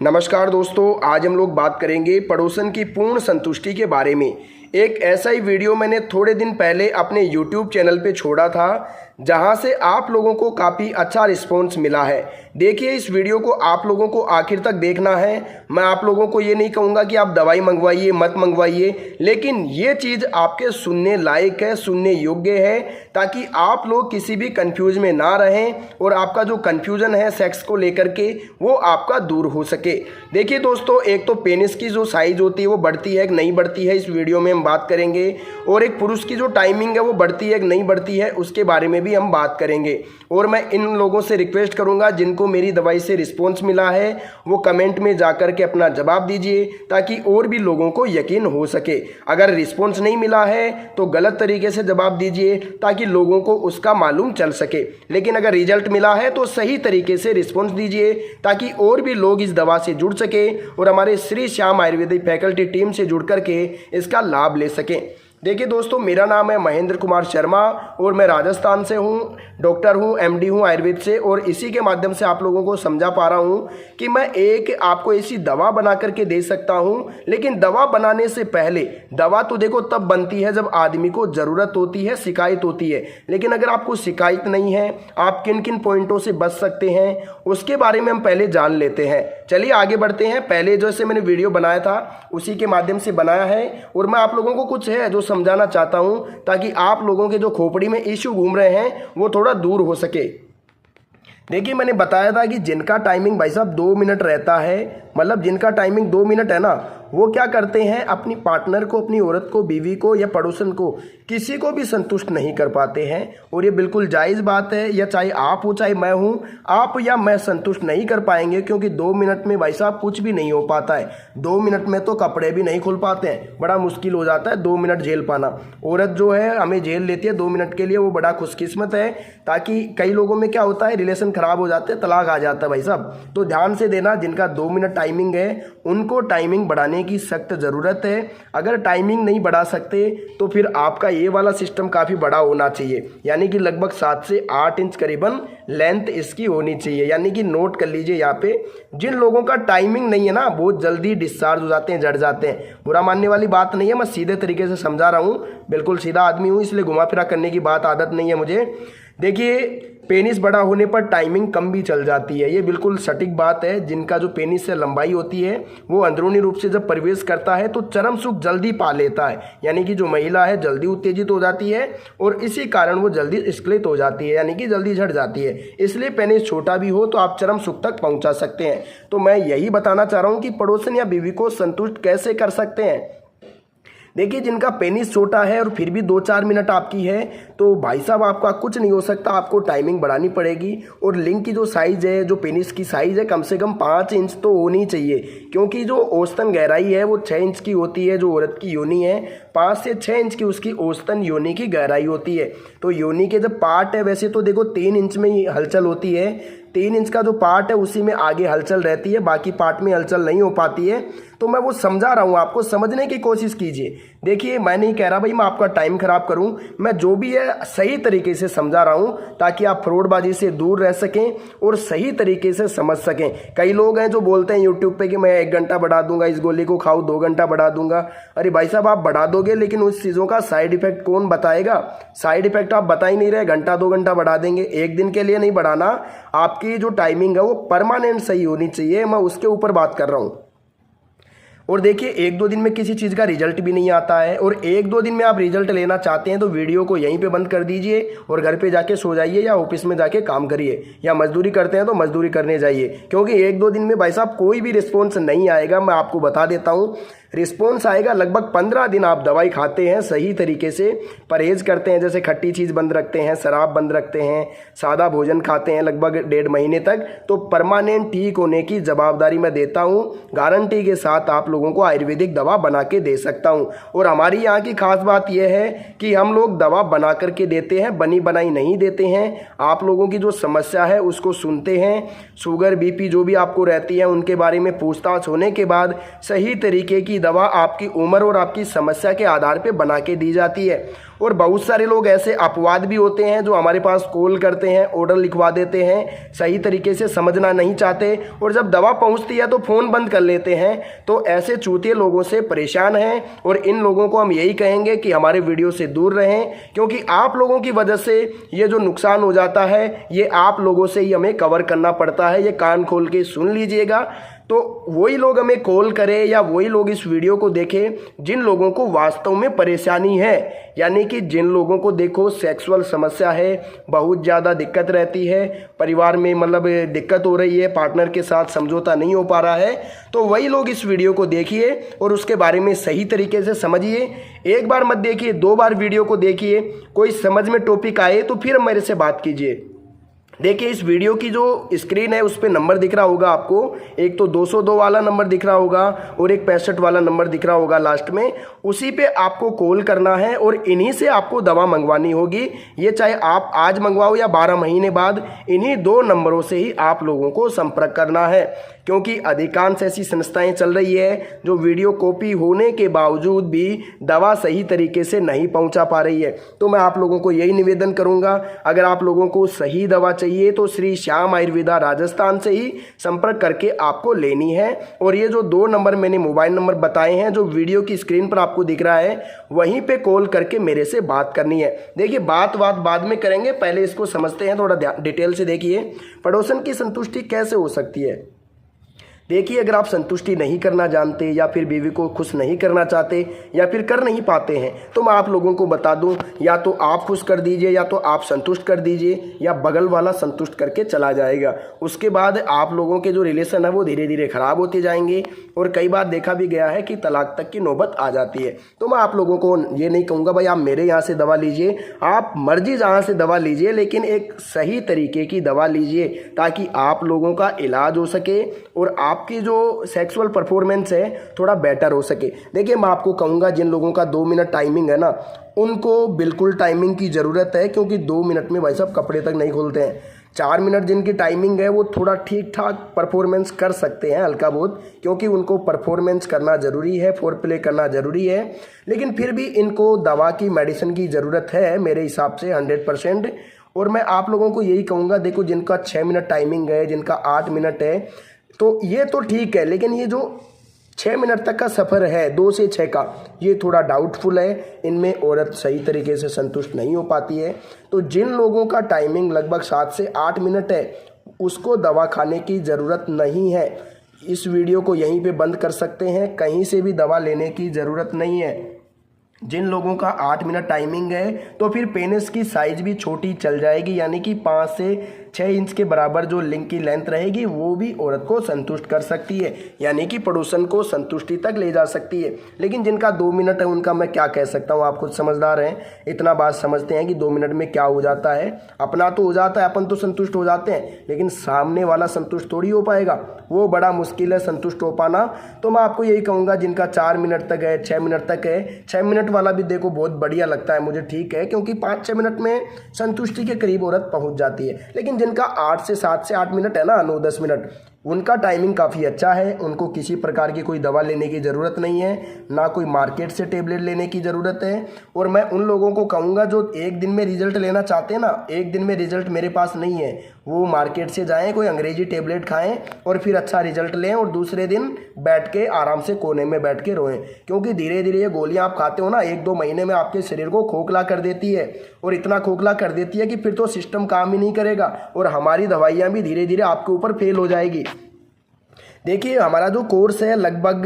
नमस्कार दोस्तों, आज हम लोग बात करेंगे पड़ोसन की पूर्ण संतुष्टि के बारे में। एक ऐसा ही वीडियो मैंने थोड़े दिन पहले अपने YouTube चैनल पे छोड़ा था, जहां से आप लोगों को काफ़ी अच्छा रिस्पॉन्स मिला है। देखिए, इस वीडियो को आप लोगों को आखिर तक देखना है। मैं आप लोगों को ये नहीं कहूँगा कि आप दवाई मंगवाइए मत मंगवाइए, लेकिन ये चीज़ आपके सुनने लायक है, सुनने योग्य है, ताकि आप लोग किसी भी कंफ्यूज में ना रहें और आपका जो कंफ्यूजन है सेक्स को लेकर के वो आपका दूर हो सके। देखिए दोस्तों, एक तो पेनिस की जो साइज होती है वो बढ़ती है कि नहीं बढ़ती है, इस वीडियो में हम बात करेंगे। और एक पुरुष की जो टाइमिंग है वो बढ़ती है कि नहीं बढ़ती है, उसके बारे में भी हम बात करेंगे। और मैं इन लोगों से रिक्वेस्ट करूंगा जिनको मेरी दवाई से रिस्पॉन्स मिला है वो कमेंट में जाकर के अपना जवाब दीजिए, ताकि और भी लोगों को यकीन हो सके। अगर रिस्पॉन्स नहीं मिला है तो गलत तरीके से जवाब दीजिए, ताकि लोगों को उसका मालूम चल सके। लेकिन अगर रिजल्ट मिला है तो सही तरीके से रिस्पॉन्स दीजिए, ताकि और भी लोग इस दवा से जुड़ सके और हमारे श्री श्याम आयुर्वेदिक फैकल्टी टीम से जुड़ करके इसका लाभ ले सकें। देखिए दोस्तों, मेरा नाम है महेंद्र कुमार शर्मा और मैं राजस्थान से हूँ, डॉक्टर हूँ, एमडी हूँ आयुर्वेद से। और इसी के माध्यम से आप लोगों को समझा पा रहा हूँ कि मैं एक आपको ऐसी दवा बना करके दे सकता हूँ। लेकिन दवा बनाने से पहले, दवा तो देखो तब बनती है जब आदमी को ज़रूरत होती है, शिकायत होती है। लेकिन अगर आपको शिकायत नहीं है, आप किन किन पॉइंटों से बच सकते हैं उसके बारे में हम पहले जान लेते हैं। चलिए आगे बढ़ते हैं। पहले जैसे मैंने वीडियो बनाया था उसी के माध्यम से बनाया है, और मैं आप लोगों को कुछ है जो समझाना चाहता हूं, ताकि आप लोगों के जो खोपड़ी में इश्यू घूम रहे हैं वो थोड़ा दूर हो सके। देखिए, मैंने बताया था कि जिनका टाइमिंग भाई साहब 2 मिनट रहता है, मतलब जिनका टाइमिंग 2 मिनट है ना, वो क्या करते हैं, अपनी पार्टनर को, अपनी औरत को, बीवी को या पड़ोसन को, किसी को भी संतुष्ट नहीं कर पाते हैं। और ये बिल्कुल जायज़ बात है, या चाहे आप हो चाहे मैं हूँ, आप या मैं संतुष्ट नहीं कर पाएंगे, क्योंकि 2 मिनट में भाई साहब कुछ भी नहीं हो पाता है। 2 मिनट में तो कपड़े भी नहीं खुल पाते हैं, बड़ा मुश्किल हो जाता है 2 मिनट झेल पाना। औरत जो है हमें झेल लेती है 2 मिनट के लिए, वो बड़ा खुशकिस्मत है। ताकि कई लोगों में क्या होता है, रिलेशन खराब हो जाते हैं, तलाक आ जाता है भाई साहब। तो ध्यान से देना, जिनका 2 मिनट टाइमिंग है उनको टाइमिंग बढ़ाने की सख्त ज़रूरत है। अगर टाइमिंग नहीं बढ़ा सकते तो फिर आपका ये वाला सिस्टम काफ़ी बड़ा होना चाहिए, यानी कि लगभग 7 से 8 इंच करीबन लेंथ इसकी होनी चाहिए। यानी कि नोट कर लीजिए यहाँ पे, जिन लोगों का टाइमिंग नहीं है ना, बहुत जल्दी डिस्चार्ज हो जाते हैं, जड़ जाते हैं। बुरा मानने वाली बात नहीं है, मैं सीधे तरीके से समझा रहा हूँ, बिल्कुल सीधा आदमी हूँ, इसलिए घुमा फिरा करने की बात आदत नहीं है मुझे। देखिए, पेनिस बड़ा होने पर टाइमिंग कम भी चल जाती है, ये बिल्कुल सटीक बात है। जिनका जो पेनिस से लंबाई होती है वो अंदरूनी रूप से जब प्रवेश करता है तो चरम सुख जल्दी पा लेता है, यानी कि जो महिला है जल्दी उत्तेजित हो जाती है और इसी कारण वो जल्दी स्खलित हो जाती है, यानी कि जल्दी झड़ जाती है। इसलिए पेनिस छोटा भी हो तो आप चरम सुख तक पहुंचा सकते हैं। तो मैं यही बताना चाह रहा हूँ कि पड़ोसन या बीवी को संतुष्ट कैसे कर सकते हैं। देखिए, जिनका पेनिस छोटा है और फिर भी 2-4 मिनट आपकी है, तो भाई साहब आपका कुछ नहीं हो सकता, आपको टाइमिंग बढ़ानी पड़ेगी। और लिंग की जो साइज़ है, जो पेनिस की साइज़ है, कम से कम 5 इंच तो होनी चाहिए, क्योंकि जो औसतन गहराई है वो 6 इंच की होती है। जो औरत की योनि है 5 से 6 इंच की उसकी औसतन योनि की गहराई होती है। तो योनि के जब पार्ट है, वैसे तो देखो 3 इंच में ही हलचल होती है, 3 इंच का जो पार्ट है उसी में आगे हलचल रहती है, बाकी पार्ट में हलचल नहीं हो पाती है। तो मैं वो समझा रहा हूँ, आपको समझने की कोशिश कीजिए। देखिए, मैं नहीं कह रहा भाई मैं आपका टाइम खराब करूँ, मैं जो भी है सही तरीके से समझा रहा हूँ, ताकि आप फ्रॉडबाजी से दूर रह सकें और सही तरीके से समझ सकें। कई लोग हैं जो बोलते हैं यूट्यूब पे कि मैं 1 घंटा बढ़ा दूंगा, इस गोली को खाओ 2 घंटा बढ़ा दूंगा। अरे भाई साहब, आप बढ़ा दोगे, लेकिन उस चीज़ों का साइड इफेक्ट कौन बताएगा? साइड इफेक्ट आप बता ही नहीं रहे, घंटा 2 घंटा बढ़ा देंगे। एक दिन के लिए नहीं बढ़ाना, आपकी जो टाइमिंग है वो परमानेंट सही होनी चाहिए, मैं उसके ऊपर बात कर रहा हूँ। और देखिए, 1-2 दिन में किसी चीज़ का रिजल्ट भी नहीं आता है, और 1-2 दिन में आप रिजल्ट लेना चाहते हैं तो वीडियो को यहीं पे बंद कर दीजिए और घर पे जाके सो जाइए, या ऑफिस में जाके काम करिए, या मजदूरी करते हैं तो मजदूरी करने जाइए। क्योंकि 1-2 दिन में भाई साहब कोई भी रिस्पॉन्स नहीं आएगा, मैं आपको बता देता हूँ। रिस्पॉन्स आएगा लगभग 15 दिन आप दवाई खाते हैं, सही तरीके से परहेज करते हैं, जैसे खट्टी चीज़ बंद रखते हैं, शराब बंद रखते हैं, सादा भोजन खाते हैं लगभग 1.5 महीने तक, तो परमानेंट ठीक होने की जवाबदारी मैं देता हूँ। गारंटी के साथ आप लोगों को आयुर्वेदिक दवा बना के दे सकता हूँ। और हमारी यहाँ की खास बात यह है कि हम लोग दवा बना करके देते हैं, बनी बनाई नहीं देते हैं। आप लोगों की जो समस्या है उसको सुनते हैं, शुगर बीपी जो भी आपको रहती है उनके बारे में पूछताछ होने के बाद सही तरीके की दवा आपकी उम्र और आपकी समस्या के आधार पर बना के दी जाती है। और बहुत सारे लोग ऐसे अपवाद भी होते हैं जो हमारे पास कॉल करते हैं, ऑर्डर लिखवा देते हैं, सही तरीके से समझना नहीं चाहते और जब दवा पहुंचती है तो फ़ोन बंद कर लेते हैं। तो ऐसे चूतिए लोगों से परेशान हैं और इन लोगों को हम यही कहेंगे कि हमारे वीडियो से दूर रहें, क्योंकि आप लोगों की वजह से ये जो नुकसान हो जाता है ये आप लोगों से ही हमें कवर करना पड़ता है। ये कान खोल के सुन लीजिएगा। तो वही लोग हमें कॉल करें या वही लोग इस वीडियो को देखें जिन लोगों को वास्तव में परेशानी है, यानी कि जिन लोगों को देखो सेक्सुअल समस्या है, बहुत ज़्यादा दिक्कत रहती है, परिवार में मतलब दिक्कत हो रही है, पार्टनर के साथ समझौता नहीं हो पा रहा है, तो वही लोग इस वीडियो को देखिए और उसके बारे में सही तरीके से समझिए। एक बार मत देखिए, 2 बार वीडियो को देखिए। कोई समझ में टॉपिक आए तो फिर मेरे से बात कीजिए। देखिए इस वीडियो की जो स्क्रीन है उस पर नंबर दिख रहा होगा आपको, एक तो 202 वाला नंबर दिख रहा होगा और एक 65 वाला नंबर दिख रहा होगा लास्ट में। उसी पे आपको कॉल करना है और इन्हीं से आपको दवा मंगवानी होगी। ये चाहे आप आज मंगवाओ या 12 महीने बाद, इन्हीं 2 नंबरों से ही आप लोगों को संपर्क करना है, क्योंकि अधिकांश ऐसी संस्थाएं चल रही है जो वीडियो कॉपी होने के बावजूद भी दवा सही तरीके से नहीं पहुंचा पा रही है। तो मैं आप लोगों को यही निवेदन करूंगा, अगर आप लोगों को सही दवा चाहिए तो श्री श्याम आयुर्वेदा राजस्थान से ही संपर्क करके आपको लेनी है। और ये जो 2 नंबर मैंने मोबाइल नंबर बताए हैं जो वीडियो की स्क्रीन पर आपको दिख रहा है, वहीं पे कॉल करके मेरे से बात करनी है। देखिए बात बाद में करेंगे, पहले इसको समझते हैं थोड़ा डिटेल से। देखिए पड़ोसन की संतुष्टि कैसे हो सकती है। देखिए अगर आप संतुष्टि नहीं करना जानते या फिर बीवी को खुश नहीं करना चाहते या फिर कर नहीं पाते हैं, तो मैं आप लोगों को बता दूं, या तो आप खुश कर दीजिए या तो आप संतुष्ट कर दीजिए या बगल वाला संतुष्ट करके चला जाएगा। उसके बाद आप लोगों के जो रिलेशन है वो धीरे धीरे ख़राब होते जाएंगे और कई बार देखा भी गया है कि तलाक तक की नौबत आ जाती है। तो मैं आप लोगों को ये नहीं कहूँगा भाई आप मेरे यहाँ से दवा लीजिए, आप मर्जी जहाँ से दवा लीजिए, लेकिन एक सही तरीके की दवा लीजिए ताकि आप लोगों का इलाज हो सके और आपकी जो सेक्सुअल परफॉर्मेंस है थोड़ा बेटर हो सके। देखिए मैं आपको कहूँगा जिन लोगों का 2 मिनट टाइमिंग है ना, उनको बिल्कुल टाइमिंग की ज़रूरत है, क्योंकि 2 मिनट में भाई साहब कपड़े तक नहीं खोलते हैं। 4 मिनट जिनकी टाइमिंग है वो थोड़ा ठीक ठाक परफॉर्मेंस कर सकते हैं हल्का बहुत, क्योंकि उनको परफॉर्मेंस करना ज़रूरी है, फोर प्ले करना ज़रूरी है। लेकिन फिर भी इनको दवा की मेडिसिन की ज़रूरत है मेरे हिसाब से 100%। और मैं आप लोगों को यही कहूँगा, देखो जिनका 6 मिनट टाइमिंग है, जिनका 8 मिनट है, तो ये तो ठीक है, लेकिन ये जो 6 मिनट तक का सफ़र है 2 से 6 का, ये थोड़ा डाउटफुल है। इनमें औरत सही तरीके से संतुष्ट नहीं हो पाती है। तो जिन लोगों का टाइमिंग लगभग 7 से 8 मिनट है उसको दवा खाने की ज़रूरत नहीं है। इस वीडियो को यहीं पे बंद कर सकते हैं, कहीं से भी दवा लेने की ज़रूरत नहीं है। जिन लोगों का 8 मिनट टाइमिंग है तो फिर पेनिस की साइज़ भी छोटी चल जाएगी, यानी कि 5 से 6 इंच के बराबर जो लिंग की लेंथ रहेगी वो भी औरत को संतुष्ट कर सकती है, यानी कि पड़ोसन को संतुष्टि तक ले जा सकती है। लेकिन जिनका 2 मिनट है उनका मैं क्या कह सकता हूँ, आप खुद समझदार हैं, इतना बात समझते हैं कि 2 मिनट में क्या हो जाता है। अपना तो हो जाता है, अपन तो संतुष्ट हो जाते हैं, लेकिन सामने वाला संतुष्ट थोड़ी हो पाएगा, वो बड़ा मुश्किल है संतुष्ट हो पाना। तो मैं आपको यही कहूँगा जिनका 4 मिनट तक है, 6 मिनट तक है, 6 मिनट वाला भी देखो बहुत बढ़िया लगता है मुझे, ठीक है, क्योंकि 5-6 मिनट में संतुष्टि के करीब औरत पहुंच जाती है। लेकिन जिनका 8 से 7 से 8 मिनट है ना, 9-10 मिनट, उनका टाइमिंग काफ़ी अच्छा है। उनको किसी प्रकार की कोई दवा लेने की ज़रूरत नहीं है, ना कोई मार्केट से टेबलेट लेने की ज़रूरत है। और मैं उन लोगों को कहूँगा जो एक दिन में रिजल्ट लेना चाहते हैं ना, एक दिन में रिजल्ट मेरे पास नहीं है, वो मार्केट से जाएं, कोई अंग्रेजी टेबलेट खाएं और फिर अच्छा रिजल्ट लें और दूसरे दिन बैठ के आराम से कोने में बैठ के रोएं। क्योंकि धीरे धीरे ये गोलियां आप खाते हो ना, 1-2 महीने में आपके शरीर को खोखला कर देती है, और इतना खोखला कर देती है कि फिर तो सिस्टम काम ही नहीं करेगा और हमारी दवाइयाँ भी धीरे धीरे आपके ऊपर फेल हो जाएगी। देखिए हमारा जो कोर्स है लगभग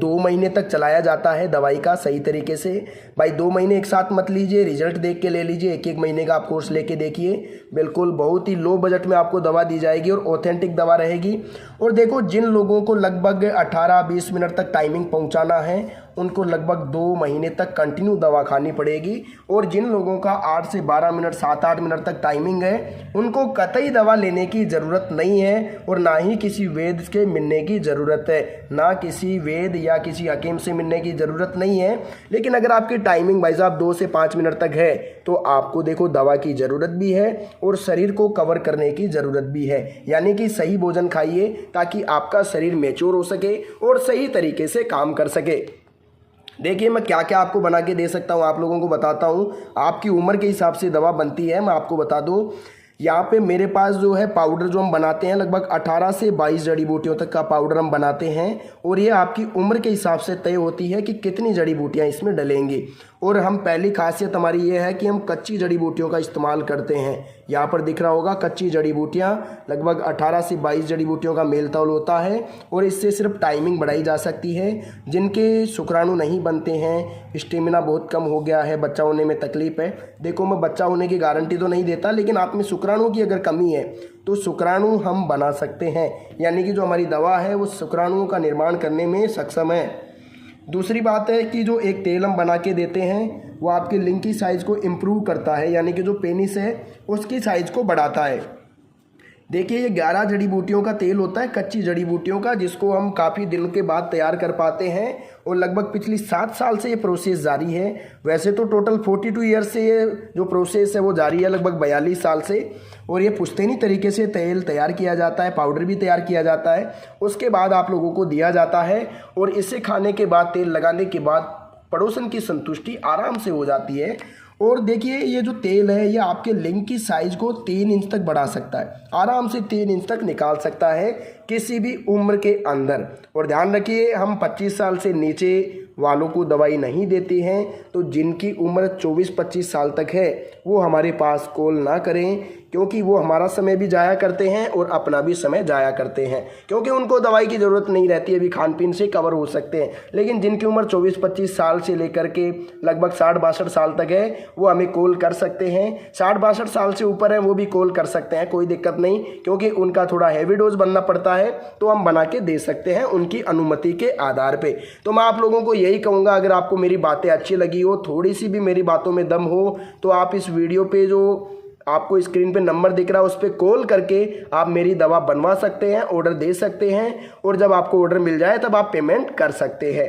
2 महीने तक चलाया जाता है दवाई का सही तरीके से। भाई 2 महीने एक साथ मत लीजिए, रिजल्ट देख के ले लीजिए, 1-1 महीने का आप कोर्स लेके देखिए। बिल्कुल बहुत ही लो बजट में आपको दवा दी जाएगी और ऑथेंटिक दवा रहेगी। और देखो जिन लोगों को लगभग 18-20 मिनट तक टाइमिंग पहुंचाना है उनको लगभग 2 महीने तक कंटिन्यू दवा खानी पड़ेगी। और जिन लोगों का 8 से 12 मिनट 7-8 मिनट तक टाइमिंग है उनको कतई दवा लेने की ज़रूरत नहीं है और ना ही किसी वैद्य के मिलने की ज़रूरत है, ना किसी वैद्य या किसी हकीम से मिलने की ज़रूरत नहीं है। लेकिन अगर आपकी टाइमिंग भाई साहब 2 से 5 मिनट तक है तो आपको देखो दवा की ज़रूरत भी है और शरीर को कवर करने की ज़रूरत भी है। यानी कि सही भोजन खाइए ताकि आपका शरीर मैच्योर हो सके और सही तरीके से काम कर सके। देखिए मैं क्या क्या आपको बना के दे सकता हूँ, आप लोगों को बताता हूँ। आपकी उम्र के हिसाब से दवा बनती है, मैं आपको बता दूँ। यहाँ पे मेरे पास जो है पाउडर जो हम बनाते हैं लगभग 18 से 22 जड़ी बूटियों तक का पाउडर हम बनाते हैं और ये आपकी उम्र के हिसाब से तय होती है कि कितनी जड़ी बूटियाँ इसमें डलेंगी। और हम पहली खासियत हमारी ये है कि हम कच्ची जड़ी बूटियों का इस्तेमाल करते हैं। यहाँ पर दिख रहा होगा कच्ची जड़ी बूटियाँ, लगभग 18 से 22 जड़ी बूटियों का मेल तौल होता है और इससे सिर्फ टाइमिंग बढ़ाई जा सकती है। जिनके शुक्राणु नहीं बनते हैं, स्टेमिना बहुत कम हो गया है, बच्चा होने में तकलीफ है, देखो मैं बच्चा होने की गारंटी तो नहीं देता, लेकिन आप में शुक्राणु की अगर कमी है तो शुक्राणु हम बना सकते हैं। यानी कि जो हमारी दवा है वो शुक्राणुओं का निर्माण करने में सक्षम है। दूसरी बात है कि जो एक तेल हम बना के देते हैं वो आपके लिंग की साइज़ को इम्प्रूव करता है, यानी कि जो पेनिस है उसकी साइज़ को बढ़ाता है। देखिए ये 11 जड़ी बूटियों का तेल होता है, कच्ची जड़ी बूटियों का, जिसको हम काफ़ी दिनों के बाद तैयार कर पाते हैं और लगभग पिछली 7 साल से ये प्रोसेस जारी है। वैसे तो टोटल 42 ईयर्स से ये जो प्रोसेस है वो जारी है, लगभग 42 साल से। और ये पुश्तैनी तरीके से तेल तैयार किया जाता है, पाउडर भी तैयार किया जाता है, उसके बाद आप लोगों को दिया जाता है। और इसे खाने के बाद, तेल लगाने के बाद पड़ोसन की संतुष्टि आराम से हो जाती है। और देखिए ये जो तेल है ये आपके लिंग की साइज़ को 3 इंच तक बढ़ा सकता है, आराम से 3 इंच तक निकाल सकता है किसी भी उम्र के अंदर। और ध्यान रखिए हम 25 साल से नीचे वालों को दवाई नहीं देते हैं, तो जिनकी उम्र 24-25 साल तक है वो हमारे पास कॉल ना करें, क्योंकि वो हमारा समय भी जाया करते हैं और अपना भी समय जाया करते हैं, क्योंकि उनको दवाई की ज़रूरत नहीं रहती है, अभी खान पीन से कवर हो सकते हैं। लेकिन जिनकी उम्र 24-25 साल से लेकर के लगभग 60-62 साल तक है वो हमें कॉल कर सकते हैं। 60-62 साल से ऊपर है वो भी कॉल कर सकते हैं, कोई दिक्कत नहीं, क्योंकि उनका थोड़ा हैवी डोज बनना पड़ता है तो हम बना के दे सकते हैं उनकी अनुमति के आधार पे। तो मैं आप लोगों को यही कहूँगा, अगर आपको मेरी बातें अच्छी लगी हो, थोड़ी सी भी मेरी बातों में दम हो, तो आप इस वीडियो पे जो आपको स्क्रीन पे नंबर दिख रहा है उस पर कॉल करके आप मेरी दवा बनवा सकते हैं, ऑर्डर दे सकते हैं, और जब आपको ऑर्डर मिल जाए तब आप पेमेंट कर सकते हैं।